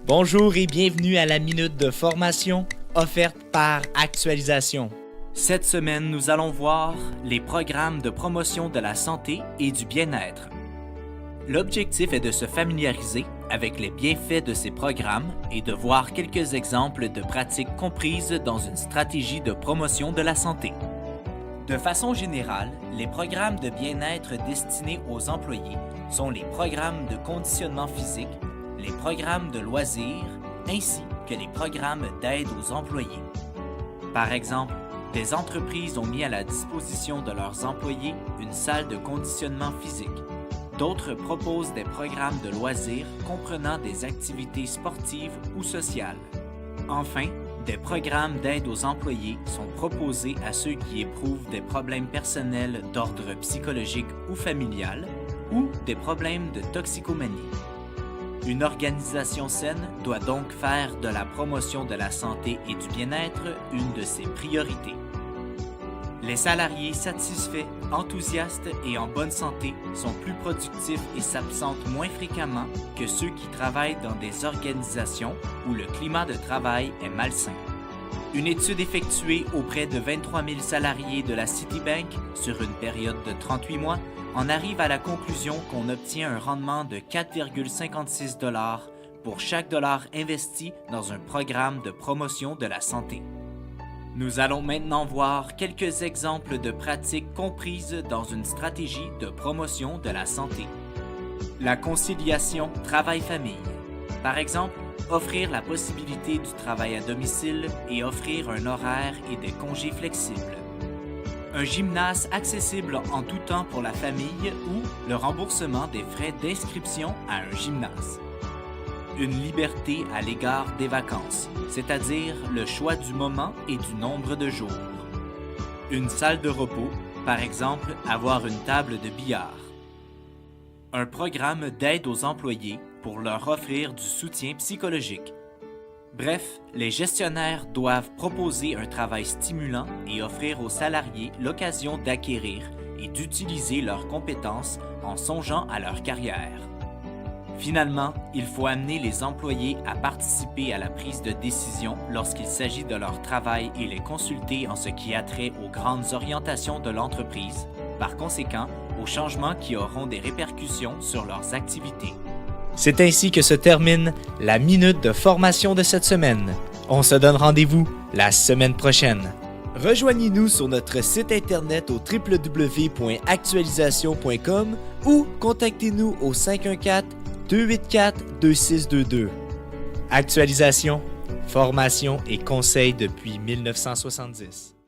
Bonjour et bienvenue à la minute de formation offerte par Actualisation. Cette semaine, nous allons voir les programmes de promotion de la santé et du bien-être. L'objectif est de se familiariser avec les bienfaits de ces programmes et de voir quelques exemples de pratiques comprises dans une stratégie de promotion de la santé. De façon générale, les programmes de bien-être destinés aux employés sont les programmes de conditionnement physique, les programmes de loisirs, ainsi que les programmes d'aide aux employés. Par exemple, des entreprises ont mis à la disposition de leurs employés une salle de conditionnement physique. D'autres proposent des programmes de loisirs comprenant des activités sportives ou sociales. Enfin, des programmes d'aide aux employés sont proposés à ceux qui éprouvent des problèmes personnels d'ordre psychologique ou familial ou des problèmes de toxicomanie. Une organisation saine doit donc faire de la promotion de la santé et du bien-être une de ses priorités. Les salariés satisfaits, enthousiastes et en bonne santé sont plus productifs et s'absentent moins fréquemment que ceux qui travaillent dans des organisations où le climat de travail est malsain. Une étude effectuée auprès de 23 000 salariés de la Citibank sur une période de 38 mois en arrive à la conclusion qu'on obtient un rendement de 4,56 $ pour chaque dollar investi dans un programme de promotion de la santé. Nous allons maintenant voir quelques exemples de pratiques comprises dans une stratégie de promotion de la santé. La conciliation travail-famille. Par exemple, offrir la possibilité du travail à domicile et offrir un horaire et des congés flexibles. Un gymnase accessible en tout temps pour la famille ou le remboursement des frais d'inscription à un gymnase. Une liberté à l'égard des vacances, c'est-à-dire le choix du moment et du nombre de jours. Une salle de repos, par exemple, avoir une table de billard. Un programme d'aide aux employés pour leur offrir du soutien psychologique. Bref, les gestionnaires doivent proposer un travail stimulant et offrir aux salariés l'occasion d'acquérir et d'utiliser leurs compétences en songeant à leur carrière. Finalement, il faut amener les employés à participer à la prise de décision lorsqu'il s'agit de leur travail et les consulter en ce qui a trait aux grandes orientations de l'entreprise, par conséquent, aux changements qui auront des répercussions sur leurs activités. C'est ainsi que se termine la minute de formation de cette semaine. On se donne rendez-vous la semaine prochaine. Rejoignez-nous sur notre site internet au www.actualisation.com ou contactez-nous au 514-284-2622. Actualisation, formation et conseils depuis 1970.